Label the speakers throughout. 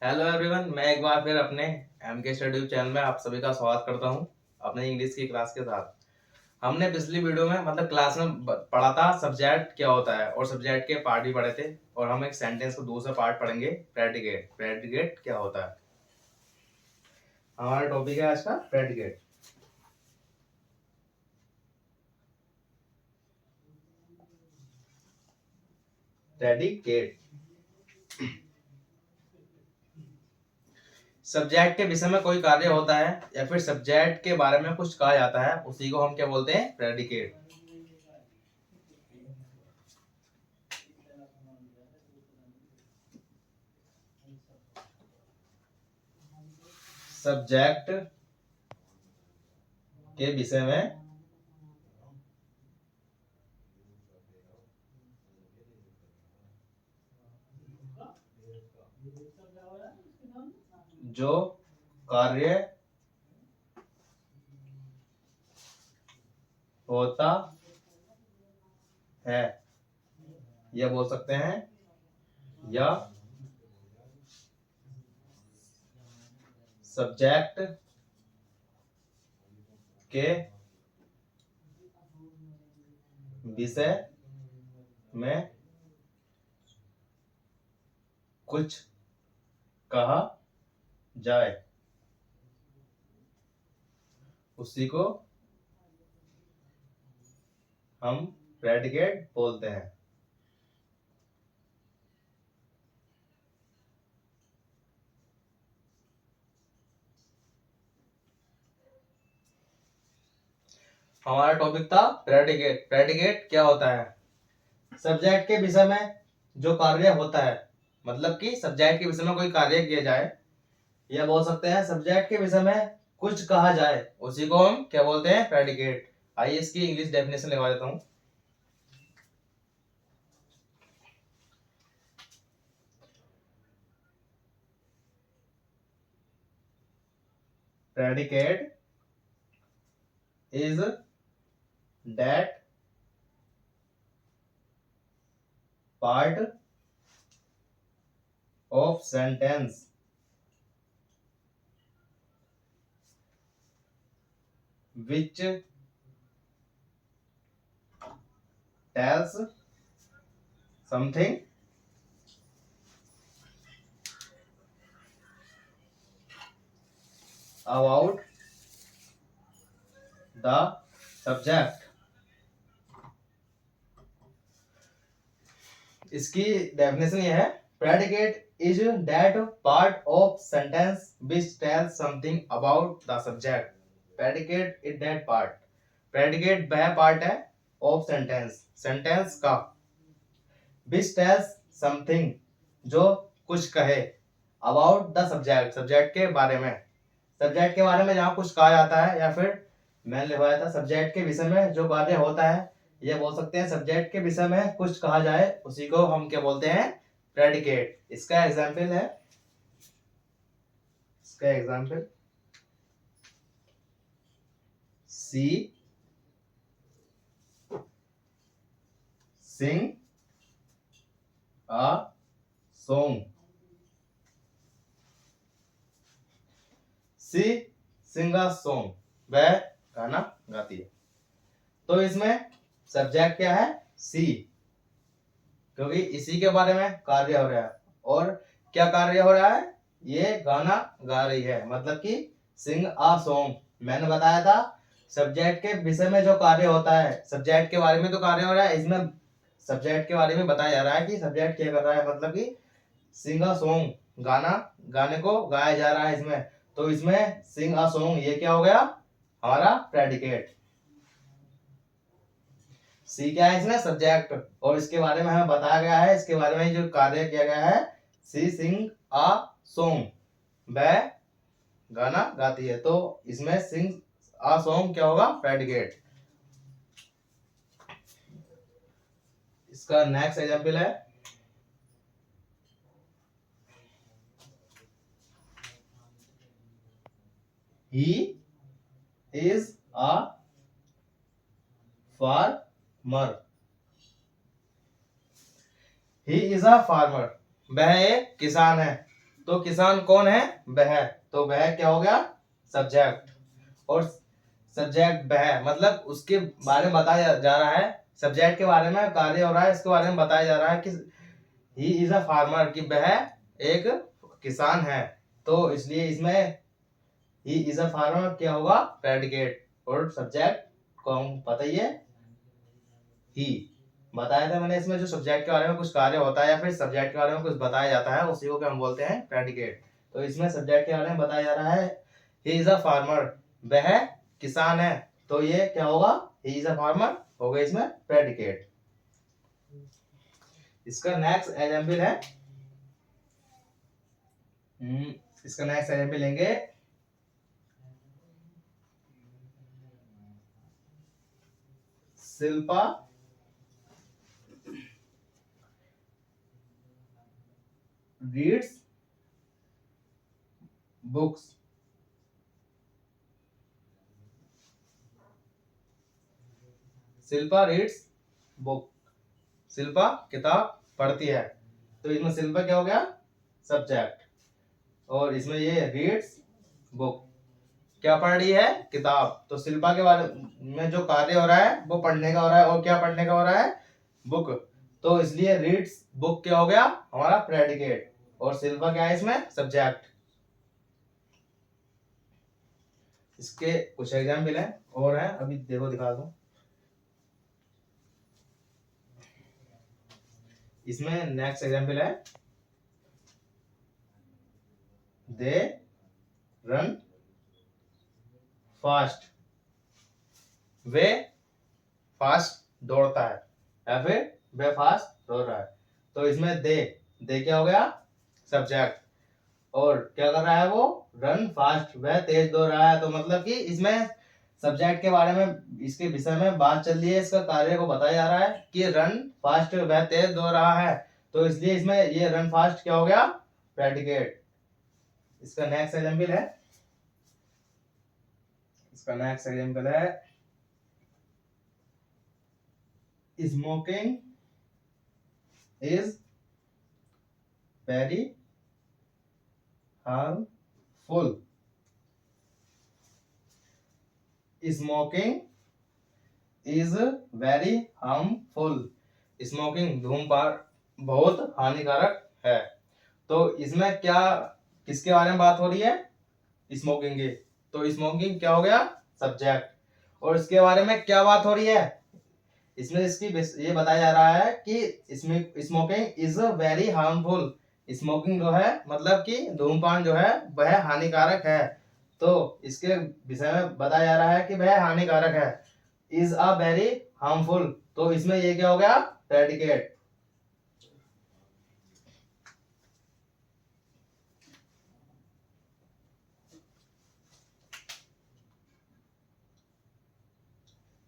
Speaker 1: Hello everyone, मैं एक बार फिर अपने एम के स्टडी चैनल में आप सभी का स्वागत करता हूं अपने इंग्लिश की क्लास के साथ। हमने पिछली वीडियो में मतलब क्लास में पढ़ा था सब्जेक्ट क्या होता है और सब्जेक्ट के पार्ट भी पढ़े थे, और हम एक सेंटेंस का दूसरा पार्ट पढ़ेंगे प्रेडिकेट। प्रेडिकेट क्या होता है, हमारा टॉपिक है आज का प्रेडिकेट। प्रेडिकेट सब्जेक्ट के विषय में कोई कार्य होता है या फिर सब्जेक्ट के बारे में कुछ कहा जाता है, उसी को हम क्या बोलते हैं, प्रेडिकेट। सब्जेक्ट के विषय में जो कार्य होता है यह बोल सकते हैं, या सब्जेक्ट के विषय में कुछ कहा जाए, उसी को हम प्रेडिकेट बोलते हैं। हमारा टॉपिक था प्रेडिकेट। प्रेडिकेट क्या होता है, सब्जेक्ट के विषय में जो कार्य होता है, मतलब कि सब्जेक्ट के विषय में कोई कार्य किया जाए, या बोल सकते हैं सब्जेक्ट के विषय में कुछ कहा जाए, उसी को हम क्या बोलते हैं, प्रेडिकेट। आइए इसकी इंग्लिश डेफिनेशन लगा देता हूं। Predicate is that part of sentence which tells something about the subject। इसकी डेफिनेशन ये है, predicate is that part of sentence which tells something about the subject. Predicate is that part, predicate वह part है of sentence, sentence का, which tells something जो कुछ कहे, about the subject subject के बारे में, सब्जेक्ट के बारे में जहाँ कुछ कहा जाता है, या फिर मैंने लिखवाया था सब्जेक्ट के विषय में जो कार्य होता है, ये बोल सकते हैं सब्जेक्ट के विषय में कुछ कहा जाए, उसी को हम क्या बोलते हैं, प्रेडिकेट। इसका एग्जाम्पल है, इसका example she sing a song. She sing a song, वह गाना गाती है। तो इसमें सब्जेक्ट क्या है, सी, क्योंकि इसी के बारे में कार्य हो रहा है। और क्या कार्य हो रहा है, ये गाना गा रही है, मतलब कि सिंग आ सॉन्ग। मैंने बताया था सब्जेक्ट के विषय में जो कार्य होता है, सब्जेक्ट के बारे में तो कार्य हो रहा है, इसमें सब्जेक्ट के बारे में बताया जा रहा है कि सब्जेक्ट क्या कर रहा है, मतलब कि सिंग आ सॉन्ग, गाना, गाने को गाया जा रहा है इसमें। तो इसमें सिंग आ सॉन्ग ये क्या हो गया, हमारा प्रेडिकेट। सी क्या है इसमें, सब्जेक्ट, और इसके बारे में हमें बताया गया है, इसके बारे में जो कार्य किया गया है, सी सिंग आ सॉन्ग, वह गाना गाती है। तो इसमें सिंग आ सॉन्ग क्या होगा, प्रेडिकेट। इसका नेक्स्ट एग्जांपल है, he is a farmer. He is a farmer, वह एक किसान है। तो किसान कौन है? वह। तो वह क्या हो गया? सब्जेक्ट। और सब्जेक्ट वह मतलब उसके बारे में बताया जा रहा है, सब्जेक्ट के बारे में कार्य हो रहा है, इसके बारे में बताया जा रहा है कि ही इज अ फार्मर, कि वह एक किसान है। तो इसलिए इसमें ही इज अ फार्मर क्या होगा? प्रेडिकेट। और सब्जेक्ट को हम पता ही है, ही बताया था मैंने। इसमें जो सब्जेक्ट के बारे में कुछ कार्य होता है या फिर सब्जेक्ट के बारे में कुछ बताया जाता है, उसी को क्या हम बोलते हैं? प्रेडिकेट। तो इसमें सब्जेक्ट के बारे में बताया जा रहा है, ही इज अ फार्मर, वह किसान है। तो ये क्या होगा? ही इज अ फार्मर हो गया इसमें प्रेडिकेट। इसका नेक्स्ट एग्जांपल है, इसका नेक्स्ट एग्जांपल लेंगे, Shilpa reads books. Shilpa reads book, Shilpa किताब पढ़ती है। तो इसमें शिल्पा क्या हो गया? सब्जेक्ट। और इसमें ये रीड्स बुक, क्या पढ़ रही है? किताब। तो शिल्पा के बारे में जो कार्य हो रहा है वो पढ़ने का हो रहा है, और क्या पढ़ने का हो रहा है? बुक। तो इसलिए रीड्स बुक क्या हो गया? हमारा प्रेडिकेट। और शिल्पा क्या है इसमें? सब्जेक्ट। इसके कुछ एग्जाम्पल हैं और हैं, अभी देखो दिखा दूं। इसमें नेक्स्ट एग्जाम्पल है, they run fast, way fast दौड़ता है, या फिर वे फास्ट दौड़ रहा है। तो इसमें दे क्या हो गया? सब्जेक्ट। और क्या कर रहा है वो? रन फास्ट, वह तेज दौड़ रहा है। तो मतलब कि इसमें सब्जेक्ट के बारे में, इसके विषय में बात चल रही है, इसका कार्य को बताया जा रहा है कि रन फास्ट, वह तेज दौड़ रहा है। तो इसलिए इसमें ये रन फास्ट क्या हो गया? प्रेडिकेट। इसका नेक्स्ट एग्जांपल है, इसका नेक्स्ट एग्जांपल है, smoking is very harmful. Smoking is very harmful. Smoking धूम्रपान बहुत हानिकारक है। तो इसमें क्या, किसके बारे में बात हो रही है? स्मोकिंग की। तो स्मोकिंग क्या हो गया? सब्जेक्ट। और इसके बारे में क्या बात हो रही है? इसमें इसकी ये बताया जा रहा है कि इसमें smoking is very harmful. Smoking जो है मतलब कि धूम्रपान जो है वह हानिकारक है। तो इसके विषय में बताया जा रहा है कि वह हानिकारक है, इज अ वेरी हार्मफुल। तो इसमें ये क्या हो गया? प्रेडिकेट।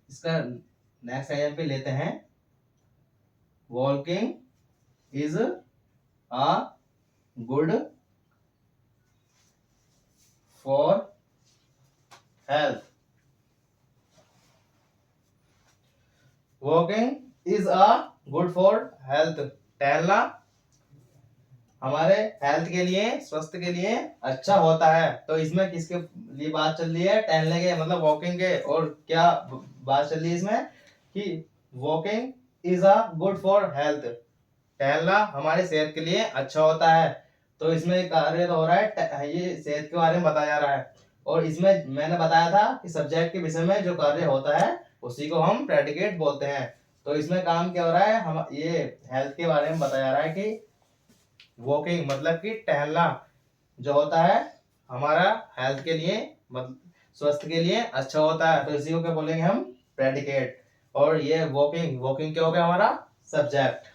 Speaker 1: इसका नेक्स्ट एग्जांपल लेते हैं, walking is a good for health. Walking is a good for health, टहलना हमारे हेल्थ के लिए, स्वास्थ्य के लिए अच्छा होता है। तो इसमें किसके लिए बात चल रही है? टहलने के, मतलब वॉकिंग के। और क्या बात चल रही है इसमें कि walking is a good for health, टहलना हमारी सेहत के लिए अच्छा होता है। तो इसमें कार्य तो हो रहा है, ये सेहत के बारे में बताया जा रहा है। और इसमें मैंने बताया था कि सब्जेक्ट के विषय में जो कार्य होता है उसी को हम प्रेडिकेट बोलते हैं। तो इसमें काम क्या हो रहा है? हम ये हेल्थ के बारे में बताया जा रहा है कि वॉकिंग मतलब कि टहलना जो होता है हमारा हेल्थ के लिए, मतलब स्वास्थ्य के लिए अच्छा होता है। तो इसी को क्या बोलेंगे हम? प्रेडिकेट। और ये वॉकिंग, वॉकिंग क्या हो गया? हमारा सब्जेक्ट।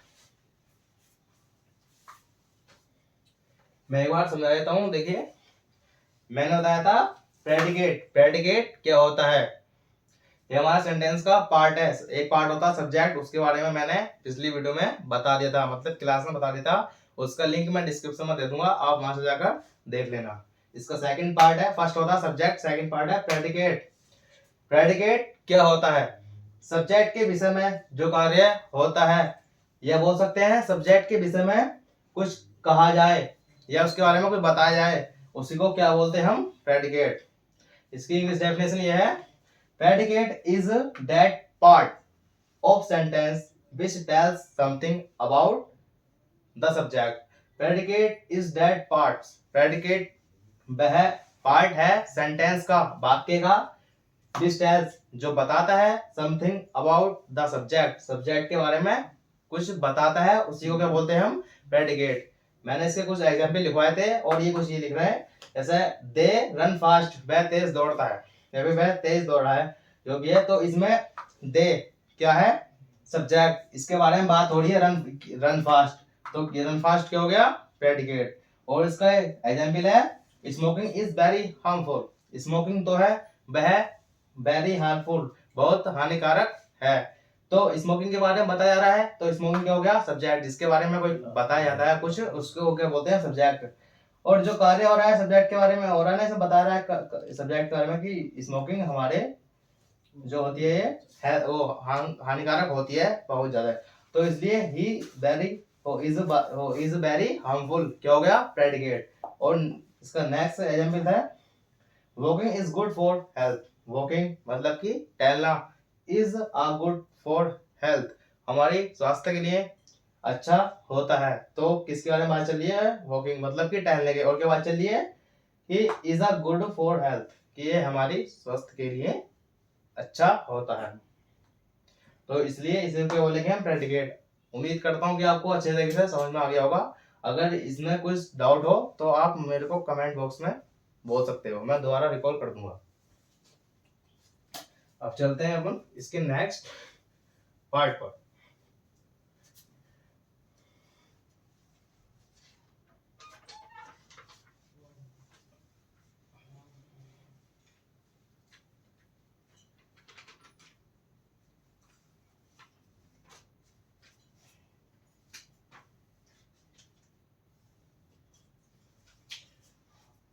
Speaker 1: मैं एक बार समझा देता हूं, देखिए मैंने बताया था प्रेडिकेट, प्रेडिकेट क्या होता है? ये हमारा सेंटेंस का पार्ट है। एक पार्ट होता है सब्जेक्ट, उसके बारे में मैंने पिछली वीडियो में बता दिया था, मतलब क्लास में बता दिया था। उसका लिंक मैं डिस्क्रिप्शन में दे दूंगा, आप वहां से जाकर देख लेना। इसका सेकंड पार्ट है, फर्स्ट होता है सब्जेक्ट, सेकंड पार्ट है प्रेडिकेट। प्रेडिकेट क्या होता है? सब्जेक्ट के विषय में जो कार्य होता है, या बोल सकते हैं सब्जेक्ट के विषय में कुछ कहा जाए, या उसके बारे में कुछ बताया जाए, उसी को क्या बोलते हैं हम, प्रेडिकेट। इसकी इंग्लिश डेफिनेशन ये है, predicate is that part of sentence which tells something about the subject. Predicate is that part, predicate वह पार्ट है सेंटेंस का, वाक्य का, विच टेल्स जो बताता है, something about the subject, subject के बारे में कुछ बताता है, उसी को क्या बोलते हैं हम, प्रेडिकेट। मैंने इसके कुछ एग्जाम्पल लिखवाए थे और ये कुछ ये लिख रहे हैं, जैसे दे रन फास्ट, वह तेज दौड़ता है, या फिर वह तेज दौड़ रहा है जो भी है, तो इसमें दे क्या है, सब्जेक्ट, इसके बारे में बात हो रही है, रन फास्ट, तो ये रन फास्ट क्या हो गया, प्रेडिकेट। और इसका एग्जाम्पल है, smoking is very harmful, smoking तो है वह वेरी हार्मफुल, बहुत हानिकारक है, तो स्मोकिंग के बारे में बताया जा रहा है, तो स्मोकिंग क्या हो गया, सब्जेक्ट, जिसके बारे में कोई बताया जाता है कुछ, उसको क्या बोलते हैं, सब्जेक्ट। और जो कार्य हो रहा है सब्जेक्ट के बारे में हो रहा है, सब बता रहा है सब्जेक्ट के बारे में कि स्मोकिंग हमारे जो होती है वो हानिकारक होती है बहुत ज्यादा, तो इसलिए ही वेरी इज वेरी हार्मफुल क्या हो गया, प्रेडिकेट। और इसका नेक्स्ट एग्जांपल है, walking is good for health, walking मतलब कि टहलना, is a good for health, हमारी स्वास्थ्य के लिए अच्छा होता है, तो किसके बारे में बात चल रही है, वॉकिंग मतलब कि टहलने के, और क्या बात चल रही है कि is a good for health, कि ये हमारी स्वास्थ्य के लिए अच्छा होता है, तो इसलिए इसे क्या बोलेंगे हम, प्रेडिकेट। उम्मीद करता हूँ कि आपको अच्छे तरीके से समझ में आ गया होगा। अगर इसमें कुछ डाउट हो तो आप मेरे को कमेंट बॉक्स में बोल सकते हो, मैं दोबारा रिकॉल कर दूंगा। अब चलते हैं अपन इसके नेक्स्ट पार्ट पर।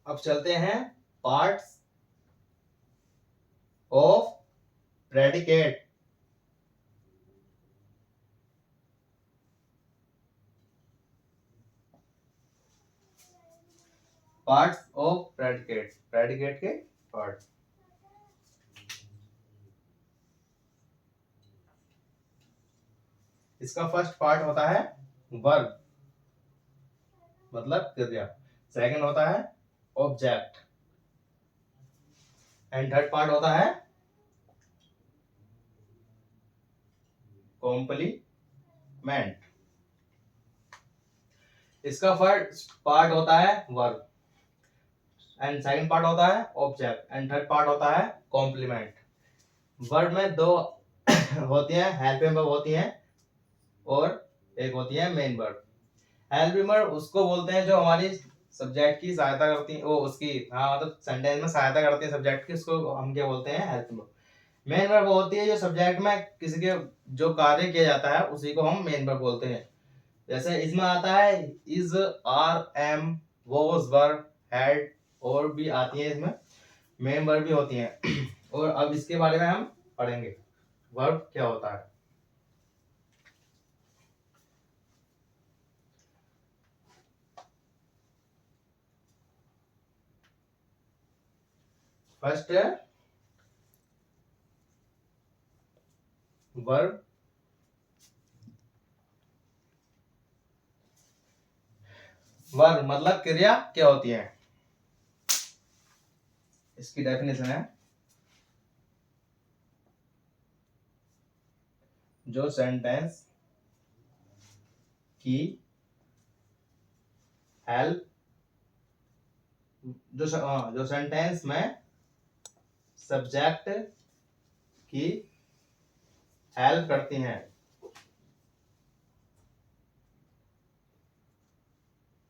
Speaker 1: अब चलते हैं parts of predicate. Parts of predicate, predicate के पार्ट। इसका फर्स्ट पार्ट होता है वर्ब मतलब क्रिया, सेकंड होता है ऑब्जेक्ट, एंड थर्ड पार्ट होता है कॉम्प्लीमेंट। इसका फर्स्ट पार्ट होता है वर्ब, एंड सेकंड पार्ट होता है ऑब्जेक्ट, एंड थर्ड पार्ट होता है कॉम्प्लीमेंट। वर्ड में दो होती हैं, हेल्पिंग वर्ब होती हैं, और एक होती है मेन वर्ब। हेल्पिंग वर्ब उसको बोलते हैं जो हमारी सब्जेक्ट की सहायता करती है, वो उसकी हाँ मतलब सेंटेंस में सहायता करती है सब्जेक्ट की, उसको हम क्या बोलते हैं, हेल्पिंग वर्ब। मेन वर्ब होती है जो सब्जेक्ट में किसी के जो कार्य किया जाता है उसी को हम मेन वर्ब बोलते हैं। जैसे इसमें आता है is, are, am, was, were, had, और भी आती है इसमें, मेन वर्ब भी होती हैं। और अब इसके बारे में हम पढ़ेंगे, वर्ब क्या होता है। फर्स्ट है वर्ब, वर्ब मतलब क्रिया क्या होती है, इसकी डेफिनेशन है, जो सेंटेंस की हेल्प, जो सेंटेंस में सब्जेक्ट की हेल्प करती हैं,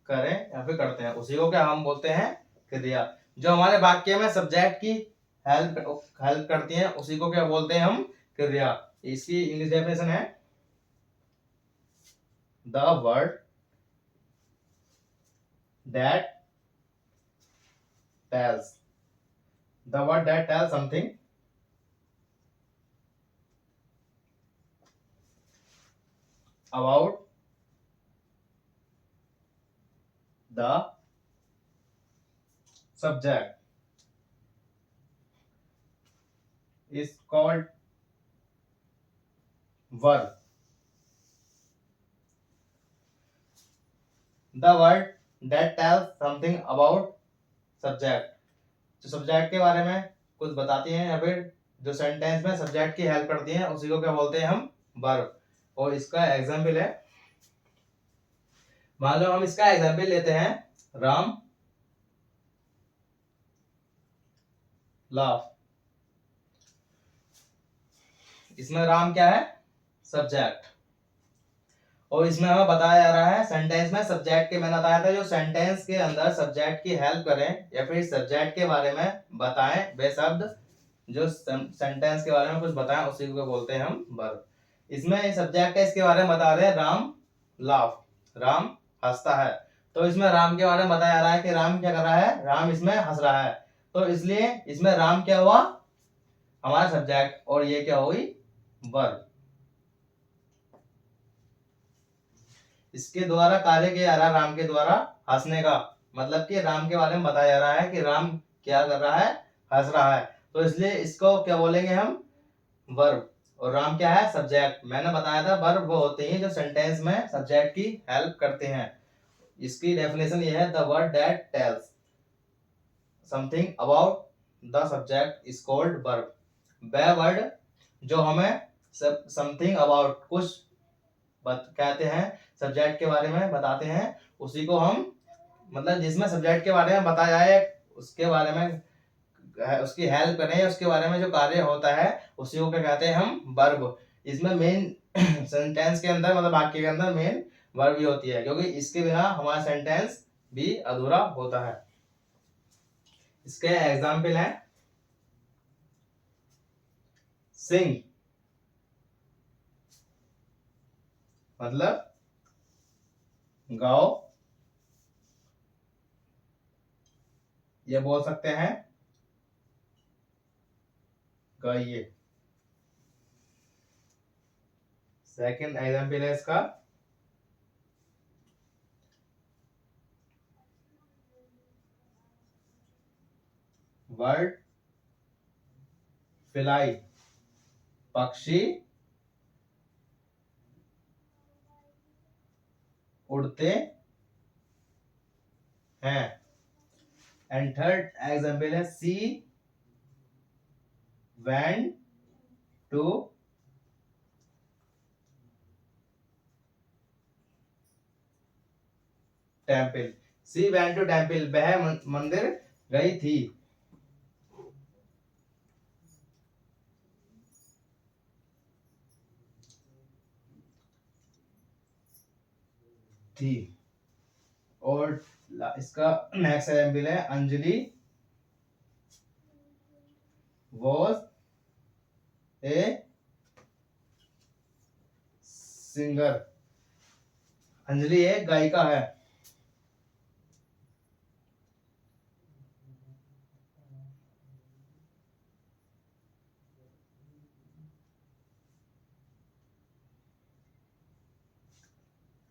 Speaker 1: करें या फिर करते हैं, उसी को क्या हम बोलते हैं, क्रिया। जो हमारे वाक्य में सब्जेक्ट की हेल्प हेल्प करती हैं उसी को क्या बोलते हैं हम, क्रिया। इसकी इंग्लिश डेफिनेशन है, the word that tells, the word that tells something about the subject is called verb. The word that tells something about subject, जो सब्जेक्ट के बारे में कुछ बताती हैं या फिर जो सेंटेंस में सब्जेक्ट की हेल्प करती हैं उसी को क्या बोलते हैं हम, वर्ब। और इसका एग्जाम्पल है, मान लो हम इसका एग्जाम्पल लेते हैं, राम लाफ। इसमें राम क्या है, सब्जेक्ट, और इसमें हमें बताया जा रहा है सेंटेंस में सब्जेक्ट के, मैंने बताया था जो सेंटेंस के अंदर सब्जेक्ट की हेल्प करें या फिर सब्जेक्ट के बारे में बताएं, वे शब्द जो सेंटेंस के बारे में कुछ बताएं उसी को बोलते हैं हम वर्ब। इसमें सब्जेक्ट है, इसके बारे में बता रहे हैं राम लाफ, राम हंसता है। तो इसमें राम के बारे में बताया जा रहा है कि राम क्या कर रहा है, राम इसमें हंस रहा है। तो इसलिए इसमें राम क्या हुआ, हमारा सब्जेक्ट, और ये क्या हुई, वर्ब। इसके द्वारा कार्य किया जा रहा है राम के द्वारा हंसने का, मतलब कि राम के बारे में बताया जा रहा है कि राम क्या कर रहा है, हंस रहा है। तो इसलिए इसको क्या बोलेंगे हम, वर्ब। और राम क्या है, सब्जेक्ट। मैंने बताया था वर्ब वो होते हैं जो सेंटेंस में सब्जेक्ट की हेल्प करते हैं। इसकी डेफिनेशन ये है, the word that tells something about the subject is called verb. वह वर्ड जो हमें समथिंग अबाउट कुछ कहते हैं, सब्जेक्ट के बारे में बताते हैं, उसी को हम, मतलब जिसमें सब्जेक्ट के बारे में बताया है उसके बारे में उसकी हेल्प करें, उसके बारे में जो कार्य होता है उसी को क्या कहते हैं हम, वर्ब। इसमें मेन सेंटेंस के अंदर, मतलब वाक्य के अंदर मेन वर्ब ही होती है, क्योंकि इसके बिना हमारा सेंटेंस भी अधूरा होता है। इसके एग्जाम्पल है, सिंग मतलब गाओ, ये बोल सकते हैं गाइए। सेकंड एग्जाम्पल है इसका, वर्ड फ्लाई पक्षी उड़ते हैं। एंड थर्ड एग्जाम्पल है, she went to temple. She went to temple, वह मंदिर गई थी। थी। और इसका नेक्स्ट एग्जाम्पल है, Anjali was a singer. Anjali एक गायिका है।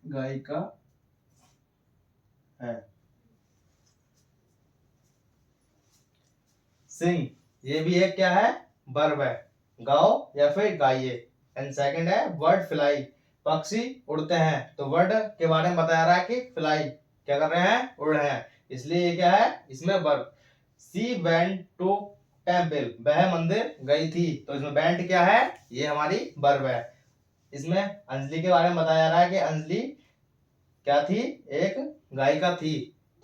Speaker 1: गायिका है। सिंग, ये भी एक क्या है, वर्ब है, गाओ या फिर गाइए। एंड सेकंड है, वर्ड फ्लाई पक्षी उड़ते हैं। तो वर्ड के बारे में बताया रहा है कि फ्लाई क्या कर रहे हैं, उड़ रहे हैं, इसलिए ये क्या है, इसमें verb. She went to temple, वह मंदिर गई थी। तो इसमें वेंट क्या है, ये हमारी वर्ब है। इसमें अंजलि के बारे में बताया जा रहा है कि अंजलि क्या थी, एक गायिका थी।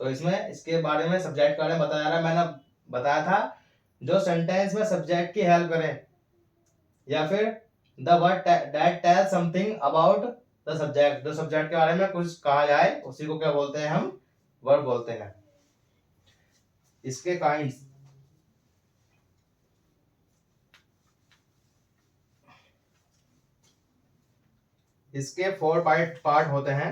Speaker 1: तो इसमें इसके बारे में सब्जेक्ट के बारे में बताया जा रहा है। मैंने बताया था जो सेंटेंस में सब्जेक्ट की हेल्प करे या फिर the word that tell something about the subject, जो सब्जेक्ट के बारे में कुछ कहा जाए उसी को क्या बोलते हैं हम, वर्ब बोलते हैं। इसके काइंड्स, इसके 4 पार्ट होते हैं।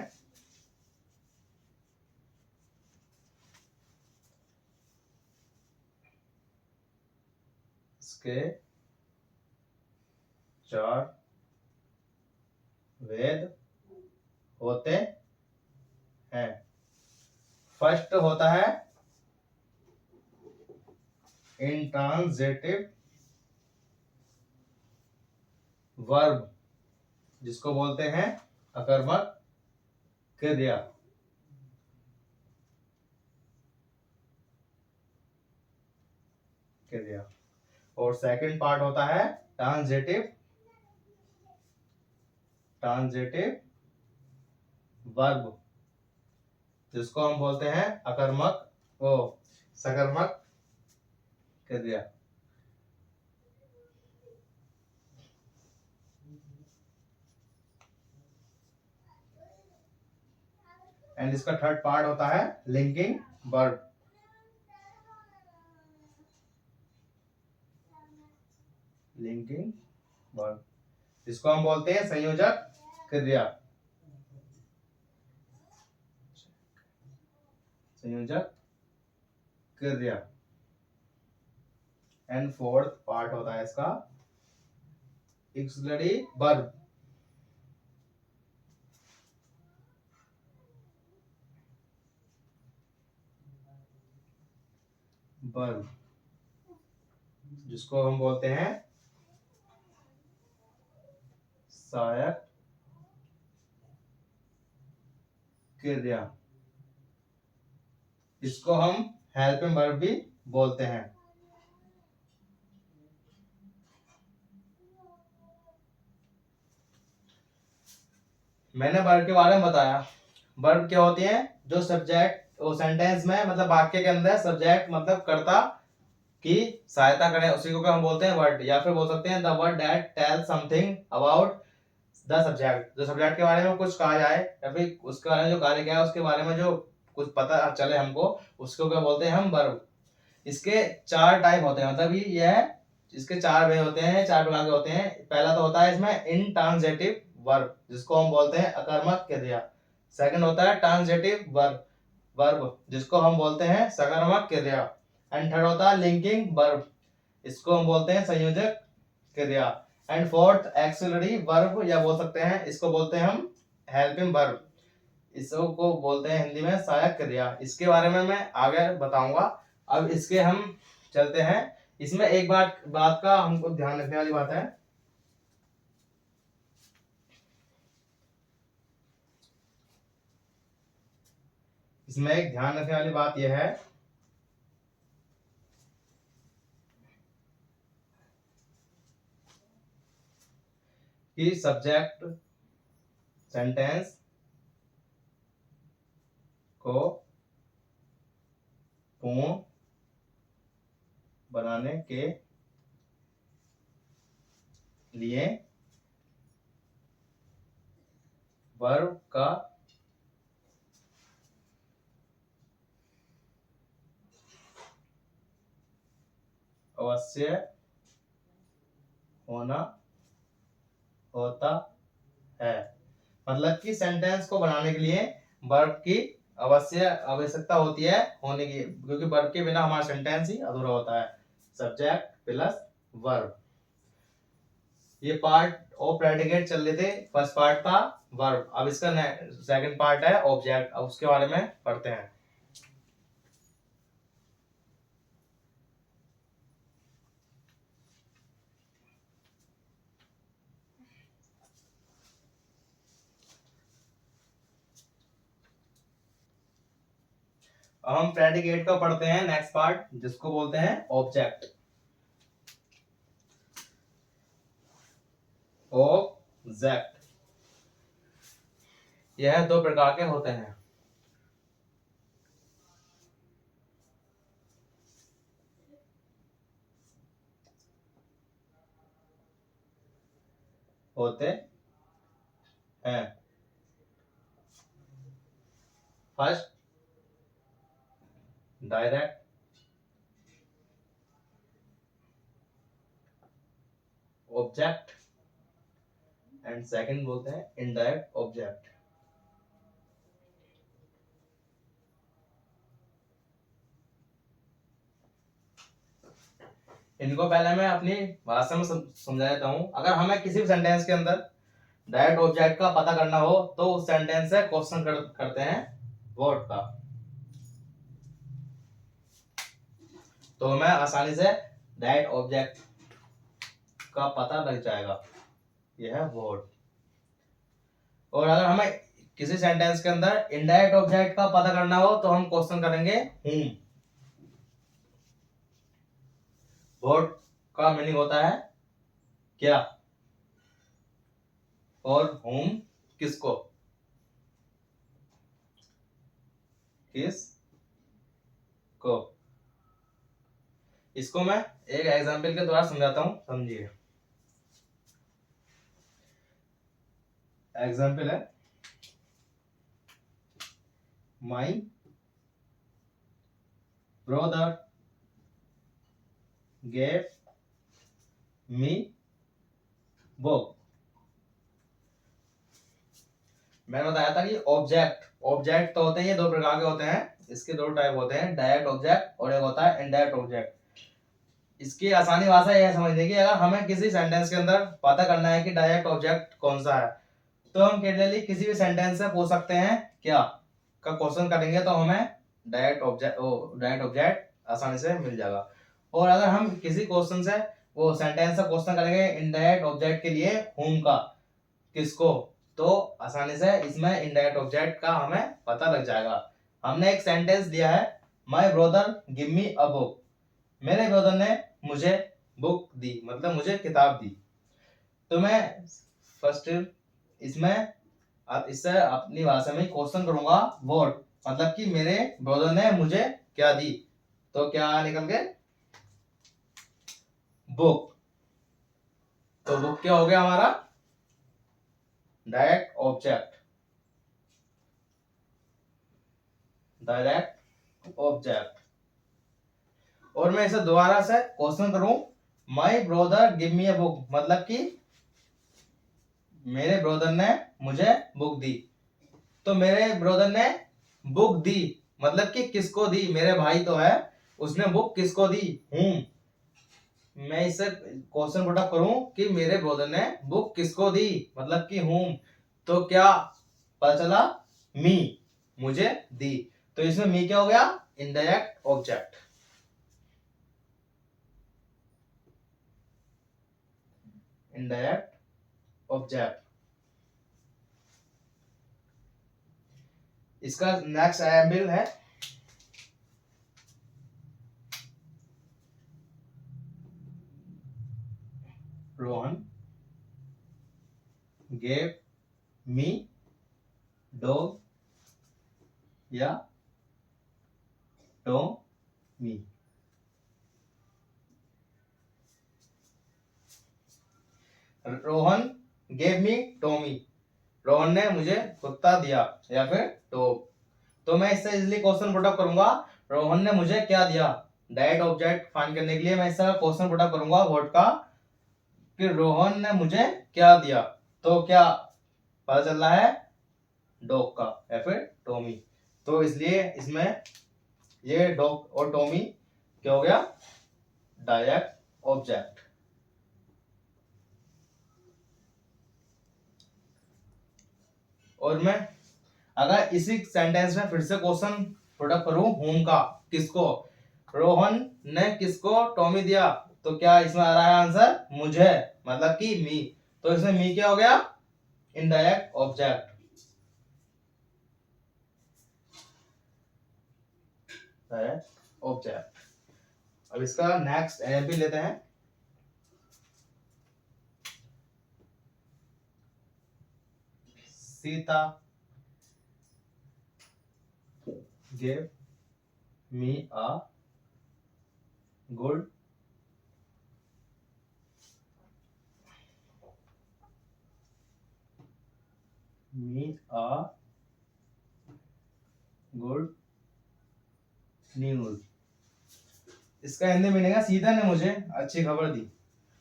Speaker 1: इसके 4 वेद होते हैं। फर्स्ट होता है इंट्रांजिटिव वर्ब जिसको बोलते हैं अकर्मक क्रिया। क्रिया। और सेकंड पार्ट होता है ट्रांजिटिव वर्ब जिसको हम बोलते हैं अकर्मक वो सकर्मक क्रिया। एंड इसका थर्ड पार्ट होता है लिंकिंग वर्ब। लिंकिंग वर्ब जिसको हम बोलते हैं संयोजक क्रिया। संयोजक क्रिया। एंड फोर्थ पार्ट होता है इसका ऑक्सिलरी वर्ब। वर्ब जिसको हम बोलते हैं सहायक क्रिया। इसको हम हेल्पिंग वर्ब भी बोलते हैं। मैंने वर्ब के बारे में बताया। वर्ब क्या होती है? जो सब्जेक्ट वो सेंटेंस में मतलब वाक्य के अंदर सब्जेक्ट मतलब कर्ता की सहायता करें उसी को हम बोलते हैं वर्ड। या फिर बोल सकते हैं the word that tell something about the subject. जो सब्जेक्ट के बारे में कुछ कहा जाए या फिर उसके बारे में जो कार्य किया है उसके बारे में जो कुछ पता चले हमको उसको क्या बोलते हैं हम वर्ब। इसके चार टाइप होते हैं मतलब यह इसके चार वे होते हैं, चार प्रकार के होते हैं। पहला तो होता है इसमें इंट्रांजिटिव वर्ब जिसको हम बोलते हैं अकर्मक क्रिया। सेकंड होता है ट्रांजिटिव वर्ब जिसको हम बोलते हैं सकर्मक क्रिया। एंड थर्ड होता है लिंकिंग वर्ब इसको हम बोलते हैं संयोजक क्रिया। एंड फोर्थ एक्सिलरी वर्ब या बोल सकते हैं इसको बोलते हैं हम हेल्पिंग वर्ब। इसको बोलते हैं हिंदी में सहायक क्रिया। इसके बारे में मैं आगे बताऊंगा। अब इसके हम चलते हैं। इसमें एक बात का हमको ध्यान रखने वाली बात है। इसमें एक ध्यान रखने वाली बात यह है कि सब्जेक्ट सेंटेंस को पूर्ण बनाने के लिए वर्ब का अवश्य होना होता है। मतलब कि सेंटेंस को बनाने के लिए वर्ब की आवश्यकता होती है होने की, क्योंकि वर्ब के बिना हमारा सेंटेंस ही अधूरा होता है। Subject plus verb. ये पार्ट ऑफ प्रेडिकेट चल रहे थे। फर्स्ट पार्ट था वर्ब। अब इसका सेकंड पार्ट है ऑब्जेक्ट। अब उसके बारे में पढ़ते हैं। अब हम प्रेडिकेट का पढ़ते हैं नेक्स्ट पार्ट जिसको बोलते हैं ऑब्जेक्ट। ऑब्जेक्ट यह दो प्रकार के होते हैं। First direct object and second बोलते हैं इनडायरेक्ट ऑब्जेक्ट। इनको पहले मैं अपनी भाषा में समझा देता हूं। अगर हमें किसी भी सेंटेंस के अंदर डायरेक्ट ऑब्जेक्ट का पता करना हो तो उस सेंटेंस से क्वेश्चन करते हैं व्हाट का। तो हमें आसानी से डायरेक्ट ऑब्जेक्ट का पता लग जाएगा। यह है वर्ड। और अगर हमें किसी सेंटेंस के अंदर इनडायरेक्ट ऑब्जेक्ट का पता करना हो तो हम क्वेश्चन करेंगे whom। वर्ड का मीनिंग होता है क्या, और whom किसको, किस को। इसको मैं एक एग्जांपल के द्वारा समझाता हूं, समझिए। एग्जांपल है my brother gave me book. मैंने बताया था कि ऑब्जेक्ट तो होते हैं, ये दो प्रकार के होते हैं। इसके दो टाइप होते हैं, डायरेक्ट ऑब्जेक्ट और एक होता है इनडायरेक्ट ऑब्जेक्ट। इसकी आसानी भाषा यह समझने की, अगर हमें किसी सेंटेंस के अंदर पता करना है कि डायरेक्ट ऑब्जेक्ट कौन सा है, तो हम क्लियरली किसी भी सेंटेंस से पूछ सकते हैं क्या का क्वेश्चन करेंगे तो हमें डायरेक्ट ऑब्जेक्ट आसानी से मिल जाएगा। और अगर हम किसी क्वेश्चन से वो सेंटेंस से क्वेश्चन करेंगे इनडायरेक्ट ऑब्जेक्ट के लिए whom का, किसको, तो आसानी से इसमें इनडायरेक्ट ऑब्जेक्ट का हमें पता लग जाएगा। हमने एक सेंटेंस दिया है my brother give me a book. मेरे ब्रदर ने मुझे बुक दी, मतलब मुझे किताब दी। तो मैं फर्स्ट इसमें इससे अपनी भाषा में क्वेश्चन करूंगा व्हाट, मतलब कि मेरे ब्रदर ने मुझे क्या दी। तो क्या निकल गए, बुक। तो बुक क्या हो गया हमारा, डायरेक्ट ऑब्जेक्ट। और मैं इसे दोबारा से क्वेश्चन करूं, my brother give me a book, मतलब कि मेरे ब्रदर ने मुझे बुक दी। तो मेरे ब्रदर ने बुक दी मतलब कि किसको दी, मेरे भाई तो है, उसने बुक किसको दी, whom। मैं इससे क्वेश्चन पुट अप करूं कि मेरे ब्रदर ने बुक किसको दी, मतलब कि whom। तो क्या पता चला, मी, मुझे दी। तो इसमें मी क्या हो गया, इनडायरेक्ट ऑब्जेक्ट। Indirect object. इसका नेक्स्ट एग्जांपल है रोहन gave me dog या Tommy। Rohan gave me Tommy, Rohan ने मुझे कुत्ता दिया या फिर डॉग। तो मैं इससे इजीली क्वेश्चन पुट अप करूंगा, रोहन ने मुझे क्या दिया। डायरेक्ट ऑब्जेक्ट फाइंड करने के लिए मैं इसका क्वेश्चन पुट अप करूंगा व्हाट का, कि रोहन ने मुझे क्या दिया। तो क्या पता चल रहा है, डॉग का या फिर टॉमी। तो इसलिए इसमें ये डॉग और टॉमी क्या हो गया, डायरेक्ट ऑब्जेक्ट। और मैं अगर इसी सेंटेंस में फिर से क्वेश्चन पुट अप करूं whom का, किसको, रोहन ने किसको टॉमी दिया। तो क्या इसमें आ रहा है आंसर, मुझे, मतलब कि मी। तो इसमें मी क्या हो गया, इनडायरेक्ट ऑब्जेक्ट। ऑब्जेक्ट। अब इसका नेक्स्ट एग्जांपल लेते हैं। Sita gave me a good news. इसका हिंदी मीनिंग है सीता ने मुझे अच्छी खबर दी।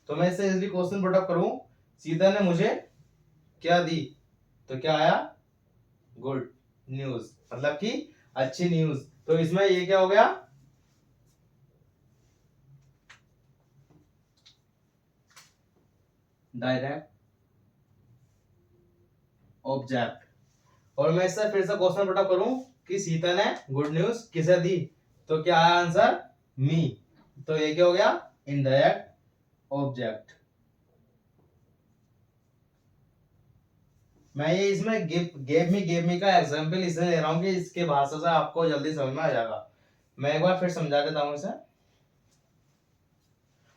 Speaker 1: तो मैं इससे इजीली क्वेश्चन पुट अप करूं, सीता ने मुझे क्या दी। तो क्या आया, गुड न्यूज, मतलब कि अच्छी न्यूज। तो इसमें ये क्या हो गया, डायरेक्ट ऑब्जेक्ट। और मैं इससे फिर से क्वेश्चन पुट अप करूं कि सीता ने गुड न्यूज किसे दी। तो क्या आया आंसर, मी। तो ये क्या हो गया, इनडायरेक्ट ऑब्जेक्ट। मैं ये इसमें गेव मी का एग्जांपल इसलिए ले रहा हूँ कि इसके भाषा से आपको जल्दी समझ में आ जाएगा। मैं एक बार फिर समझा देता हूँ इसे।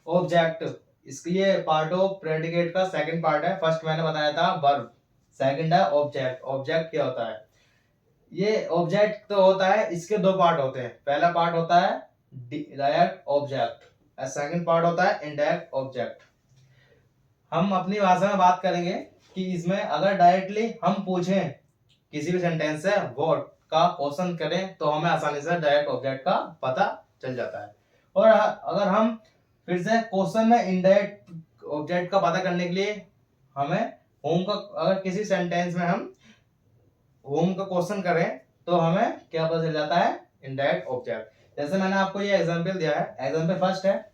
Speaker 1: ऑब्जेक्ट, इसकी ये पार्ट ऑफ प्रेडिकेट का सेकंड पार्ट है। फर्स्ट मैंने बताया था वर्ब, सेकंड है ऑब्जेक्ट। ऑब्जेक्ट क्या होता है, ये ऑब्जेक्ट तो होता है, इसके दो पार्ट होते हैं। पहला पार्ट होता है डायरेक्ट ऑब्जेक्ट, सेकंड पार्ट होता है इनडायरेक्ट ऑब्जेक्ट। हम अपनी भाषा में बात करेंगे कि इसमें अगर डायरेक्टली हम पूछें किसी भी सेंटेंस से वर्ड का क्वेश्चन करें तो हमें आसानी से डायरेक्ट ऑब्जेक्ट का पता चल जाता है। और अगर हम फिर से क्वेश्चन में इनडायरेक्ट ऑब्जेक्ट का पता करने के लिए हमें होम का, अगर किसी सेंटेंस में हम होम का क्वेश्चन करें तो हमें क्या पता चल जाता है, इनडायरेक्ट ऑब्जेक्ट। जैसे मैंने आपको ये एग्जांपल दिया है। एग्जांपल फर्स्ट है,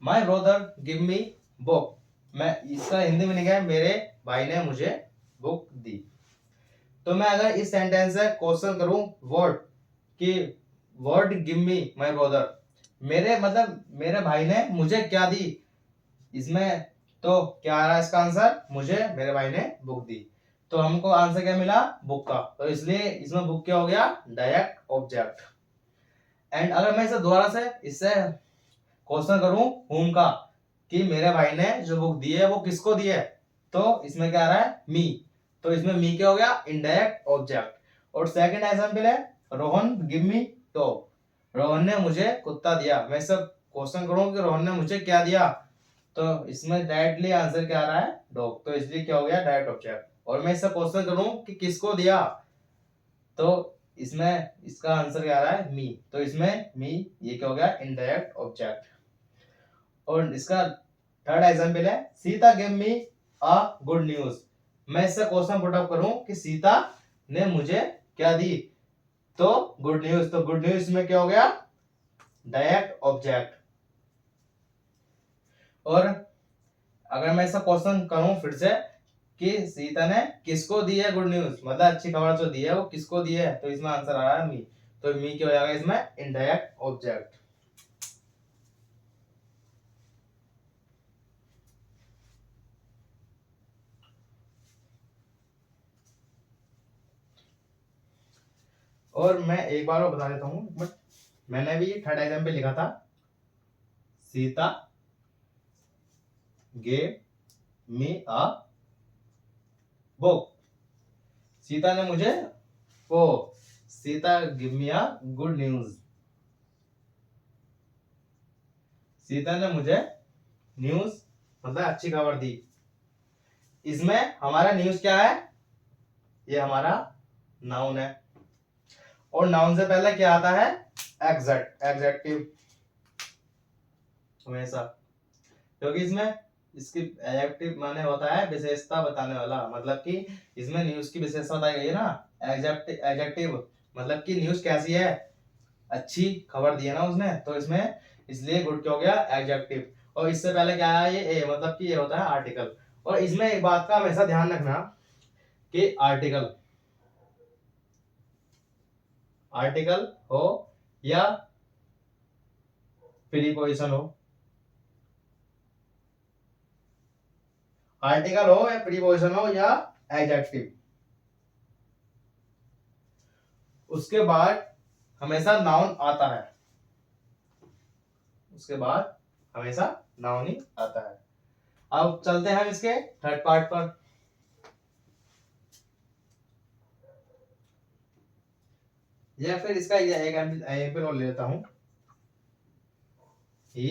Speaker 1: my brother give me book. मैं इसका हिंदी मीनिंग है मेरे भाई ने मुझे बुक दी। तो मैं अगर इस सेंटेंस से क्वेश्चन करूं वर्ड कि word give me my brother, मेरे मतलब मेरे भाई ने मुझे क्या दी, इसमें तो क्या आ रहा है इसका आंसर, मुझे मेरे भाई ने बुक दी। तो हमको आंसर क्या मिला, बुक का। तो इसलिए इसमें बुक क्या हो गया, डायरेक्ट ऑब्जेक्ट। एंड अगर मैं इसे दोबारा से इससे क्वेश्चन करूं होम का कि मेरे भाई ने जो बुक दी है वो किसको दी है, तो इसमें क्या आ रहा है, मी। तो इसमें मी क्या हो गया, इनडायरेक्ट ऑब्जेक्ट। और सेकंड एग्जांपल है, Rohan give me dog. Rohan ने मुझे कुत्ता दिया। मैं सब क्वेश्चन करूं कि रोहन ने मुझे क्या दिया, तो इसमें डायरेक्टली आंसर क्या आ रहा है, डॉग। तो इसलिए क्या हो गया, डायरेक्ट ऑब्जेक्ट। और मैं इससे क्वेश्चन करूं कि किसको दिया, तो इसमें इसका आंसर क्या आ रहा है, मी। तो इसमें मी ये क्या हो गया, इनडायरेक्ट ऑब्जेक्ट। और इसका थर्ड एग्जांपल है, Sita give me a good news. मैं इससे क्वेश्चन पुट अप करूं कि सीता ने मुझे क्या दी, तो गुड न्यूज। तो गुड न्यूज में क्या हो गया, डायरेक्ट ऑब्जेक्ट। और अगर मैं इसका क्वेश्चन करूं फिर से कि सीता ने किसको दी है गुड न्यूज, मतलब अच्छी खबर जो दी है वो किसको दी है, तो इसमें आंसर आ रहा है मी। तो मी क्या हो जाएगा इसमें, इनडायरेक्ट ऑब्जेक्ट। और मैं एक बार और बता देता हूं, बट मैंने भी थर्ड एग्जाम्पल लिखा था, Sita gave me a book. Sita ने मुझे वो Sita give me a good news. Sita ने मुझे न्यूज मतलब अच्छी खबर दी। इसमें हमारा न्यूज क्या है, ये हमारा नाउन है। और नाउन से पहले क्या आता है, एग्जेक्टिव हमेशा, क्योंकि इसमें इसकी एडजेक्टिव माने होता है विशेषता बताने वाला। मतलब कि इसमें न्यूज की विशेषता बताई गई है ना, एडजेक्टिव मतलब कि न्यूज कैसी है, अच्छी खबर दी है ना उसने, तो इसमें इसलिए गुड क्या हो गया, एडजेक्टिव। और इससे पहले क्या है, ये ए मतलब कि ये होता है आर्टिकल। और इसमें एक बात का हमेशा ध्यान रखना कि आर्टिकल आर्टिकल हो या प्रीपोजिशन हो, आर्टिकल हो या प्रीपोजिशन हो या एडजेक्टिव, उसके बाद हमेशा नाउन आता है। उसके बाद हमेशा नाउन ही आता है। अब चलते हैं हम इसके थर्ड पार्ट पर। या फिर इसका एक एग्जांपल और ले लेता हूं, ही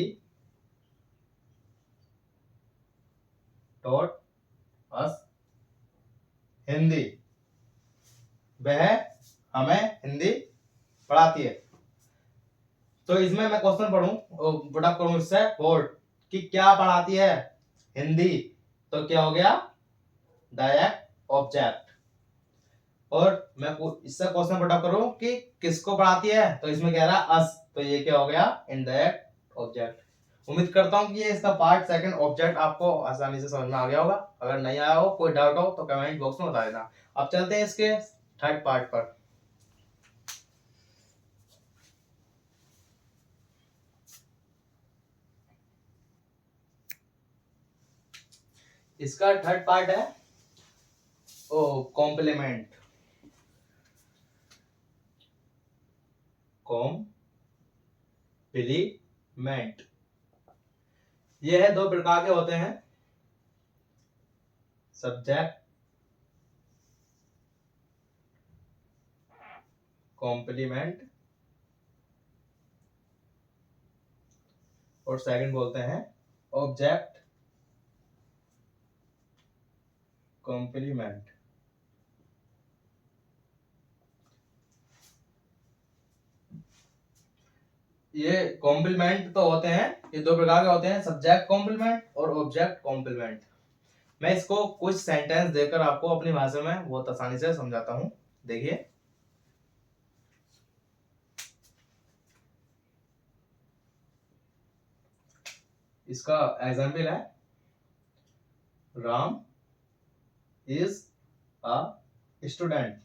Speaker 1: टॉट अस हिंदी। वह हमें हिंदी पढ़ाती है। तो इसमें मैं क्वेश्चन पुट अप करूं इससे बोर्ड कि क्या पढ़ाती है, हिंदी। तो क्या हो गया, डायरेक्ट ऑब्जेक्ट। और मैं इससे क्वेश्चन पुट अप करूं कि किसको पढ़ाती है, तो इसमें कह रहा है अस। तो ये क्या हो गया, इनडायरेक्ट ऑब्जेक्ट। उम्मीद करता हूं कि ये इसका पार्ट सेकंड ऑब्जेक्ट आपको आसानी से समझ में आ गया होगा। अगर नहीं आया हो, कोई डाउट हो तो कमेंट बॉक्स में बता देना। अब चलते हैं इसके थर्ड पार्ट पर। इसका थर्ड पार्ट है ओ कॉम्प्लीमेंट। कॉम्प्लीमेंट ये है, दो प्रकार के होते हैं, सब्जेक्ट कॉम्प्लीमेंट और सेकंड बोलते हैं ऑब्जेक्ट कॉम्प्लीमेंट। ये कॉम्प्लीमेंट तो होते हैं, ये दो प्रकार के होते हैं, सब्जेक्ट कॉम्प्लीमेंट और ऑब्जेक्ट कॉम्प्लीमेंट। मैं इसको कुछ सेंटेंस देकर आपको अपनी भाषा में बहुत आसानी से समझाता हूं। देखिए, इसका एग्जाम्पल है Ram is a student,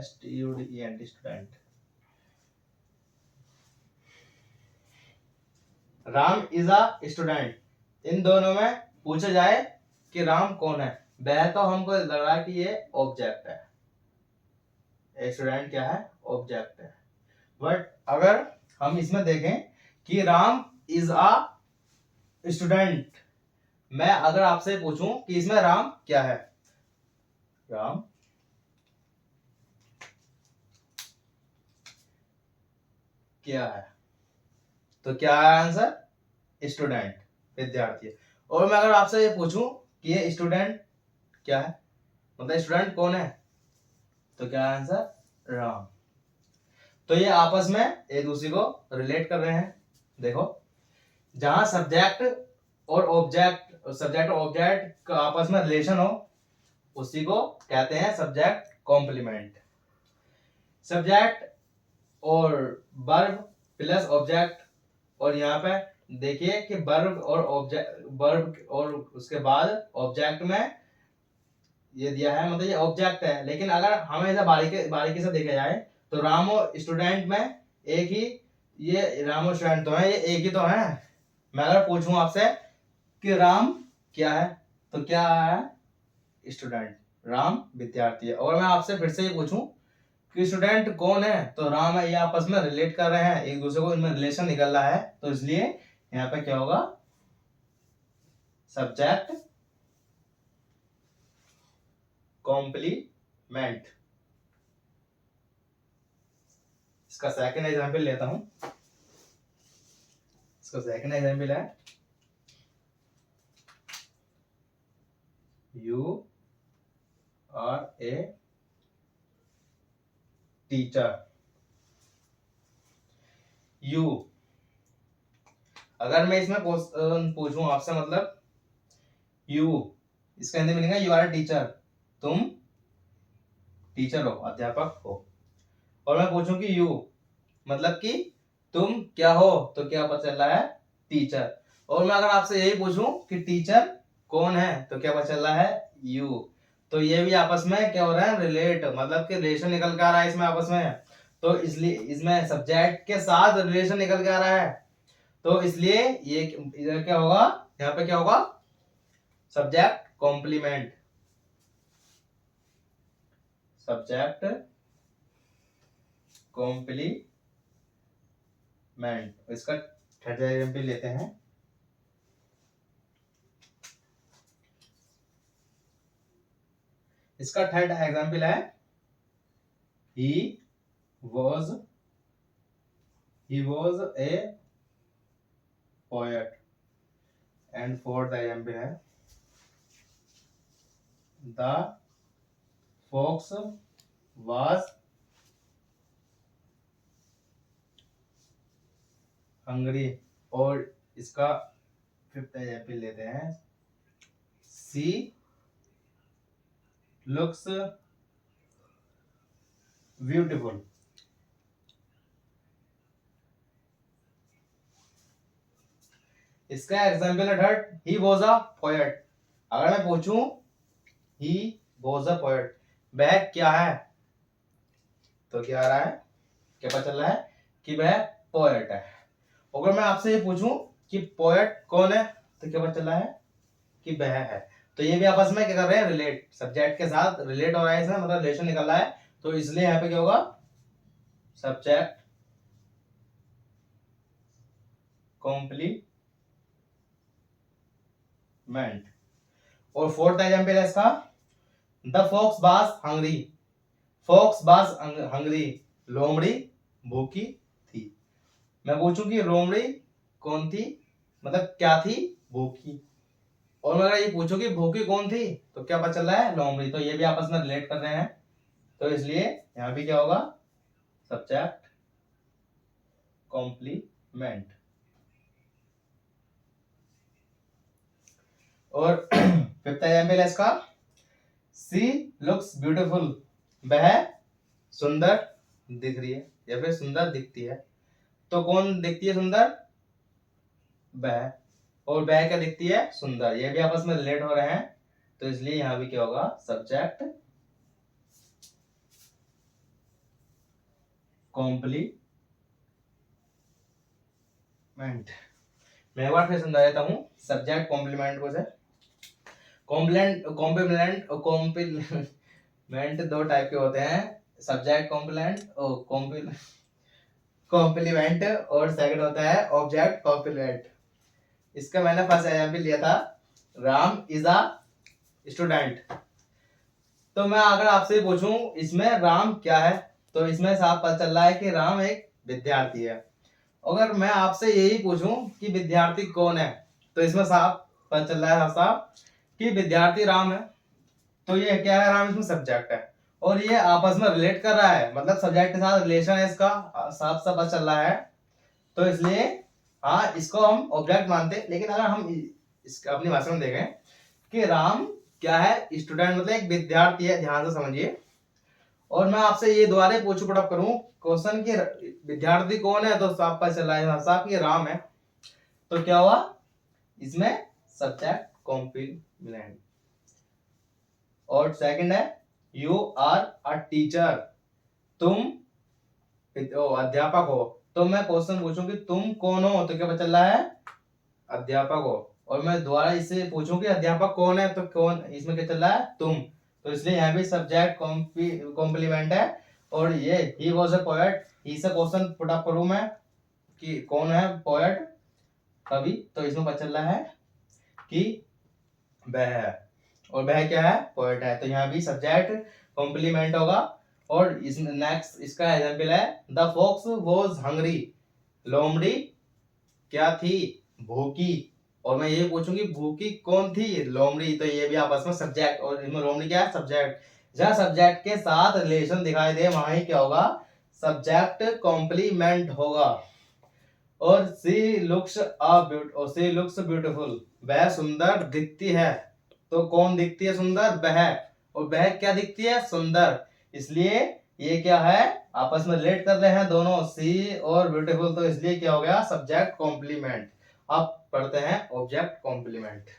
Speaker 1: STUDENT student. Ram is a student, इन दोनों में पूछा जाए कि राम कौन है, वह तो हमको लग रहा है कि ये ऑब्जेक्ट है, स्टूडेंट क्या है, ऑब्जेक्ट है। बट अगर हम इसमें देखें कि राम इज अ स्टूडेंट, मैं अगर आपसे पूछूं कि इसमें राम क्या है, राम क्या है, तो क्या है आंसर, स्टूडेंट, विद्यार्थी। और मैं अगर आपसे ये पूछूं कि ये स्टूडेंट क्या है, मतलब स्टूडेंट कौन है, तो क्या आंसर, राम। तो ये आपस में एक दूसरे को रिलेट कर रहे हैं। देखो, जहां सब्जेक्ट और ऑब्जेक्ट का आपस में रिलेशन हो, उसी को कहते हैं सब्जेक्ट कॉम्प्लीमेंट। सब्जेक्ट और वर्ब प्लस ऑब्जेक्ट, और यहाँ पे देखिए कि वर्ब और उसके बाद ऑब्जेक्ट में ये दिया है, मतलब ये ऑब्जेक्ट है, लेकिन अगर हमें इसे बारीकी से देखा जाए तो राम और स्टूडेंट में एक ही, ये राम और स्टूडेंट तो है, ये एक ही तो है। मैं अगर पूछूं आपसे कि राम क्या है, तो क्या है, स्टूडेंट, राम विद्यार्थी है। और मैं आपसे फिर से ये पूछूं कि स्टूडेंट कौन है, तो राम है, ये आपस में रिलेट कर रहे हैं, एक दूसरे को इनमें रिलेशन निकल रहा है, तो इसलिए यहाँ पे क्या होगा, सब्जेक्ट कॉम्प्लीमेंट। इसका सेकंड एग्जांपल लेता हूं। इसका सेकंड एग्जांपल है you are a teacher. You, अगर मैं इसमें क्वेश्चन पूछूं आपसे, मतलब यू, इसका हिंदी मिलेगा यू आर ए टीचर, तुम टीचर हो, अध्यापक हो। और मैं पूछूं कि यू मतलब कि तुम क्या हो, तो क्या पता चल रहा है, टीचर। और मैं अगर आपसे यही पूछूं कि टीचर कौन है, तो क्या पता चल रहा है, यू। तो ये भी आपस में क्या हो रहा है, रिलेट, मतलब कि रिलेशन निकल के आ रहा है इसमें आपस में। तो इसलिए इसमें सब्जेक्ट के साथ रिलेशन निकल के आ रहा है, तो इसलिए ये इधर क्या होगा, यहाँ पे क्या होगा, सब्जेक्ट कॉम्प्लीमेंट, सब्जेक्ट कॉम्प्लीमेंट। इसका थर्ड एग्जांपल लेते हैं। इसका थर्ड एग्जांपल है he was a poet, and fourth example है the fox was hungry। और इसका फिफ्थ एग्जांपल लेते हैं she looks beautiful। इसका एग्जांपल है third, he was a poet। अगर मैं पूछूं he was a poet, वह क्या है, तो क्या आ रहा है, क्या पता चल रहा है कि वह पोएट है। अगर मैं आपसे ये पूछूं कि पोएट कौन है, तो क्या पता चल रहा है, कि वह है। तो ये भी आपस में क्या कर रहे हैं, रिलेट, सब्जेक्ट के साथ रिलेट हो रहा है इसमें, मतलब रिलेशन निकल रहा है। तो इसलिए यहाँ पे क्या होगा, सब्जेक्ट कॉम्प्लीमेंट। और फोर्थ एग्जाम्पल है इसका, the fox was hungry. Fox was hungry, लोमड़ी भूखी थी। मैं पूछूं कि लोमड़ी कौन थी, मतलब क्या थी, भूखी। और मैं अगर ये पूछूं कि भूखी कौन थी, तो क्या पता चल रहा है, लोमड़ी। तो ये भी आपस में रिलेट कर रहे हैं। तो इसलिए यहां भी क्या होगा, सब्जेक्ट कॉम्प्लीमेंट। और फिफ्थ एग्जाम्पल है इसका, सी लुक्स ब्यूटीफुल। वह सुंदर दिख रही है या फिर सुंदर दिखती है। तो कौन दिखती है सुंदर, वह। और वह क्या दिखती है, सुंदर। ये भी आपस में रिलेट हो रहे हैं। तो इसलिए यहां भी क्या होगा, सब्जेक्ट कॉम्प्लीमेंट। मैं एक बार फिर समझा देता हूं सब्जेक्ट कॉम्प्लीमेंट को। से कॉम्प्लीमेंट कॉम्प्लीमेंट दो टाइप के होते हैं, सब्जेक्ट कॉम्प्लीमेंट और सेकंड होता है ऑब्जेक्ट कॉम्प्लीमेंट। इसका मैंने फर्स्ट एग्जांपल लिया था, राम इज अ स्टूडेंट। तो मैं अगर आपसे पूछूं इसमें राम क्या है, तो इसमें साफ पता चल रहा है कि राम एक विद्यार्थी है। अगर मैं आपसे यही पूछूं कि विद्यार्थी कौन है, तो इसमें साफ पता चल रहा है साफ कि विद्यार्थी राम है। तो ये क्या है, राम इसमें सब्जेक्ट है। और ये आपस में रिलेट कर रहा है, मतलब सब्जेक्ट के साथ रिलेशन है इसका, साफ साफ पता चल रहा है। तो इसलिए हाँ, इसको हम ऑब्जेक्ट मानते हैं। लेकिन अगर हम इसका अपनी भाषा में देखें कि राम क्या है, स्टूडेंट मतलब एक विद्यार्थी है, ध्यान से समझिए। और मैं आपसे ये दोबारा पूछू पुट अप करूं क्वेश्चन कि विद्यार्थी कौन है, तो साफ पता चल रहा है साफ ये राम है। तो क्या हुआ, इसमें सब्जेक्ट कॉम्प्लीमेंट। और सेकंड है, यू आर अ टीचर। तुम अध्यापक हो। तो मैं क्वेश्चन पूछूं कि तुम कौन हो, तो क्या पता चल रहा है, अध्यापक हो। और मैं दोबारा इससे पूछूं कि अध्यापक कौन है, तो कौन, इसमें क्या चल रहा है, तुम। तो इसलिए यहाँ भी सब्जेक्ट कॉम्प्लीमेंट है। और ये ही वाज अ पोएट, ही से क्वेश्चन पुट अप करूं मैं कि कौन है पोएट, कवि। तो इसमें पता चल रहा है कि वह है। और वह क्या है, पोएट है। तो यहाँ भी सब्जेक्ट कॉम्प्लीमेंट होगा। और इस नेक्स्ट इसका एग्जांपल है, द फॉक्स वाज हंग्री। लोमड़ी क्या थी, भूखी। और मैं ये पूछूंगी भूखी कौन थी, लोमड़ी। तो ये भी आपस में सब्जेक्ट, और इसमें लोमड़ी क्या है, सब्जेक्ट। जहां सब्जेक्ट के साथ रिलेशन दिखाई दे वहां ही क्या होगा, सब्जेक्ट कॉम्प्लीमेंट होगा। और सी लुक्स ब्यूटीफुल, वह सुंदर दिखती है। तो कौन दिखती है सुंदर, वह। और वह क्या दिखती है, सुंदर। इसलिए ये क्या है, आपस में रिलेट कर रहे हैं दोनों, सी और ब्यूटीफुल। तो इसलिए क्या हो गया, सब्जेक्ट कॉम्प्लीमेंट। अब पढ़ते हैं ऑब्जेक्ट कॉम्प्लीमेंट।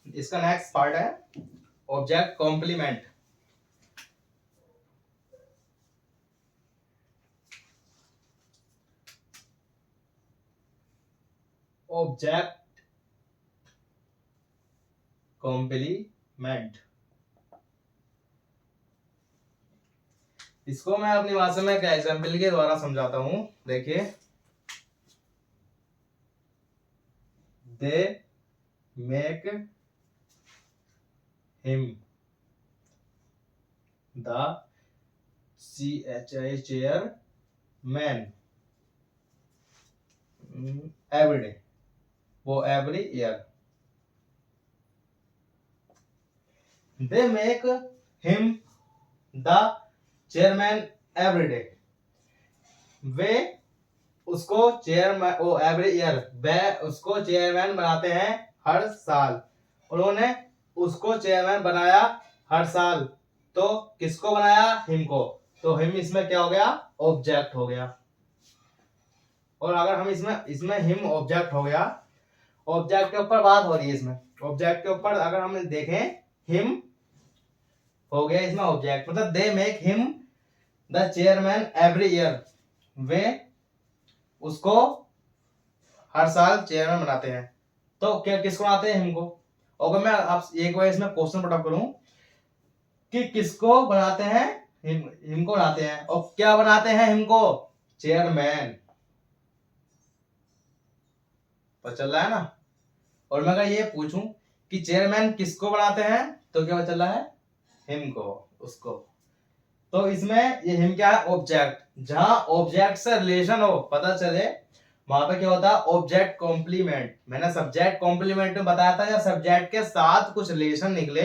Speaker 1: इसका नेक्स्ट पार्ट है ऑब्जेक्ट कॉम्प्लीमेंट। ऑब्जेक्ट कॉम्प्लीमेंट, इसको मैं अपनी भाषा में एक एग्जाम्पल के द्वारा समझाता हूं। देखिए, दे make him the chairman every day, वो every year। they make him the chairman every day, वे उसको चेयरमैन, ओ एवरी ईयर, वे उसको चेयरमैन बनाते हैं हर साल। उन्होंने उसको चेयरमैन बनाया हर साल। तो किसको बनाया, हिम को। तो हिम इसमें क्या हो गया, ऑब्जेक्ट हो गया। और अगर हम इसमें इसमें हिम ऑब्जेक्ट हो गया, ऑब्जेक्ट के ऊपर बात हो रही है इसमें, ऑब्जेक्ट के ऊपर अगर हम देखें हिम हो गया इसमें ऑब्जेक्ट, मतलब they make him the chairman every year, वे उसको हर साल चेयरमैन बनाते हैं। तो क्या किसको बनाते हैं? हिम को। अगर मैं आप एक बार इसमें क्वेश्चन पुट अप करूं कि किसको बनाते हैं? हिम को बनाते हैं। और क्या बनाते हैं हिम को? चेयरमैन। पता चल रहा है ना? और मैं अगर ये पूछूं कि चेयरमैन किसको बनाते हैं, तो क्या पता चल रहा है? हिम को, उसको। तो इसमें ये हिम क्या है? ऑब्जेक्ट। जहां ऑब्जेक्ट से रिलेशन हो, पता चले, वहां पे क्या होता है? Object complement. मैंने सब्जेक्ट कॉम्प्लीमेंट में बताया था, या सब्जेक्ट के साथ कुछ रिलेशन निकले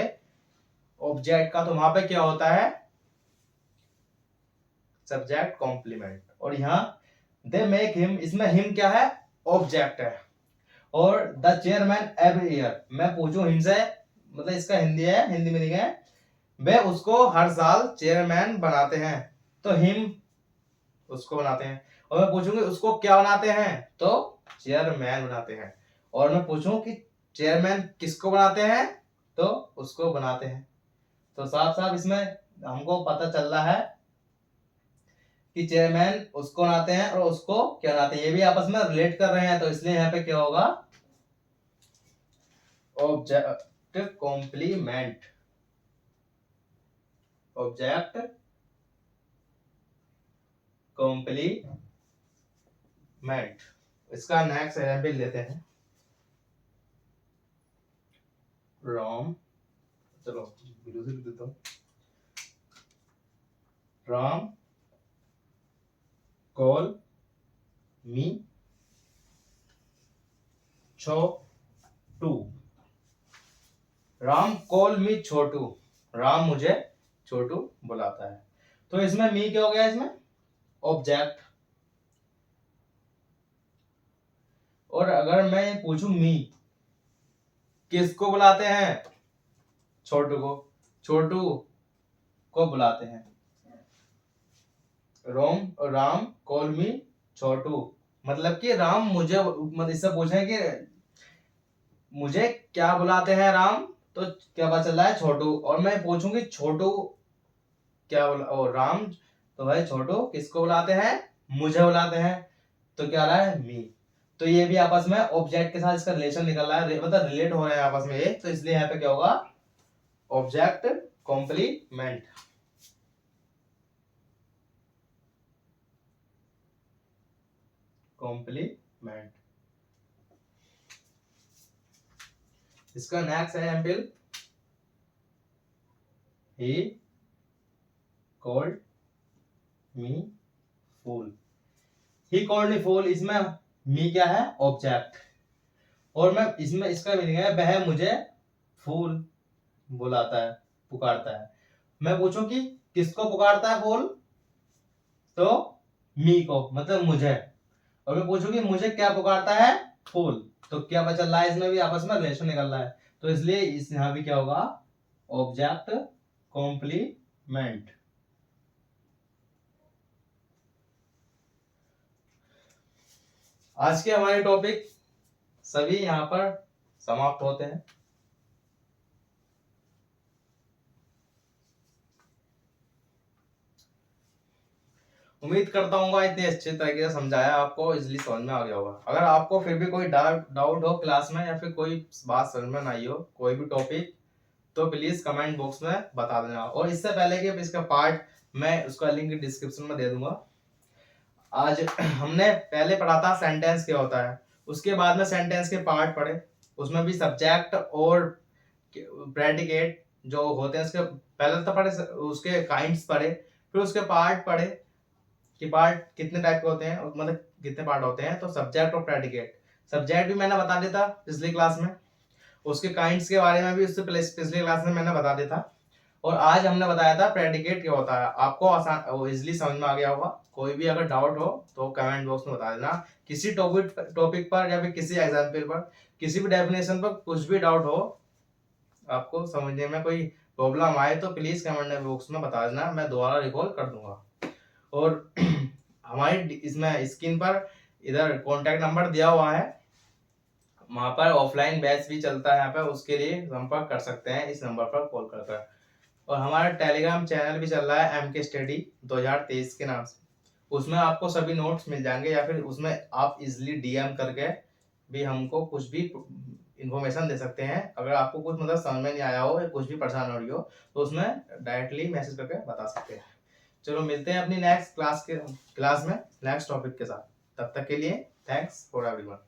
Speaker 1: ऑब्जेक्ट का, तो वहां पे क्या होता है? Subject complement. और यहाँ दे मेक हिम, इसमें हिम क्या है? ऑब्जेक्ट है। और द चेयरमैन एवरी ईयर, मैं पूछूं हिम से, मतलब इसका हिंदी है, हिंदी मीनिंग है वे उसको हर साल चेयरमैन बनाते हैं, तो हिम उसको बनाते हैं। और मैं पूछूंगी उसको क्या बनाते हैं, तो चेयरमैन बनाते हैं। और मैं पूछूं कि चेयरमैन किसको बनाते हैं, तो उसको बनाते हैं। तो साफ साफ इसमें हमको पता चल रहा है कि चेयरमैन उसको बनाते हैं और उसको क्या बनाते हैं, ये भी आपस में रिलेट कर रहे हैं, तो इसलिए यहाँ पे क्या होगा? Object complement. Object complement. इसका नेक्स्ट एग्जाम्पल लेते हैं। राम, चलो वीडियो से देता हूं। Ram call me Chhotu. Ram call me Chhotu, Ram मुझे छोटू बुलाता है। तो इसमें मी क्या हो गया? इसमें ऑब्जेक्ट। और अगर मैं पूछूं मी किसको बुलाते हैं? छोटू को। छोटू को बुलाते हैं। राम कॉल मी छोटू, मतलब कि राम मुझे, मतलब इससे पूछे कि मुझे क्या बुलाते हैं राम, तो क्या पता चल रहा है? छोटू। और मैं पूछूंगी छोटू क्या बोला, और राम, तो भाई छोटू किसको बुलाते हैं? मुझे बुलाते हैं, तो क्या रहा है? मी। तो ये भी आपस में ऑब्जेक्ट के साथ इसका रिलेशन निकल रहा है, मतलब रिलेट हो रहे हैं आपस में ये, तो इसलिए यहाँ पे क्या होगा? Object complement. कॉम्प्लीमेंट। इसका next example, he called me fool. He called me fool, इसमें मी क्या है? ऑब्जेक्ट। और मैं इसमें इसका मीनिंग है वह मुझे फूल बुलाता है, पुकारता है। मैं पूछूं कि किसको पुकारता है फूल, तो मी को, मतलब मुझे। और मैं पूछूं कि मुझे क्या पुकारता है? फूल। तो क्या पता चल रहा है? इसमें भी आपस में रिलेशन निकल रहा है, तो इसलिए इस यहां भी क्या होगा? Object complement. आज के हमारे टॉपिक सभी यहाँ पर समाप्त होते हैं। उम्मीद करता हूँ इतने अच्छे तरीके से समझाया, आपको इजीली समझ में आ गया होगा। अगर आपको फिर भी कोई डाउट हो क्लास में, या फिर कोई बात समझ में नहीं हो, कोई भी टॉपिक, तो प्लीज कमेंट बॉक्स में बता देना। और इससे पहले कि इसका पार्ट, मैं उसका लिंक डिस्क्रिप्शन में दे दूंगा। आज हमने पहले पढ़ा था सेंटेंस क्या होता है, उसके बाद में सेंटेंस के पार्ट पढ़े, उसमें भी सब्जेक्ट और प्रेडिकेट जो होते हैं उसके पहले तो पढ़े, उसके काइंड्स पढ़े, फिर उसके पार्ट पढ़े कि पार्ट कितने टाइप के होते हैं, मतलब कितने पार्ट होते हैं। तो सब्जेक्ट और प्रेडिकेट, सब्जेक्ट भी मैंने बता दिया था पिछली क्लास में, उसके काइंड्स के बारे में भी उससे पिछली क्लास में मैंने बता दिया था। और आज हमने बताया था प्रेडिकेट क्या होता है। आपको आसान इजिली समझ में आ गया होगा। कोई भी अगर डाउट हो तो कमेंट बॉक्स में बता देना। किसी टॉपिक पर या फिर किसी एग्जाम्पल पर, किसी भी डेफिनेशन पर कुछ भी डाउट हो, आपको समझने में कोई प्रॉब्लम आए, तो प्लीज कमेंट बॉक्स में बता देना, मैं दोबारा रिकॉल कर दूंगा। और हमारी इसमें स्क्रीन पर इधर कॉन्टैक्ट नंबर दिया हुआ है, वहां पर ऑफलाइन बैच भी चलता है यहाँ पे, उसके लिए संपर्क कर सकते हैं इस नंबर पर कॉल करकर। और हमारा टेलीग्राम चैनल भी चल रहा है MK स्टडी 2023 के नाम से, उसमें आपको सभी नोट्स मिल जाएंगे, या फिर उसमें आप इजिली DM करके भी हमको कुछ भी इंफॉर्मेशन दे सकते हैं। अगर आपको कुछ मतलब समझ में नहीं आया हो या कुछ भी परेशान हो रही हो तो उसमें डायरेक्टली मैसेज करके बता सकते हैं। चलो मिलते हैं अपनी नेक्स्ट क्लास में नेक्स्ट टॉपिक के साथ, तब तक के लिए थैंक्स फॉर एवरीवन।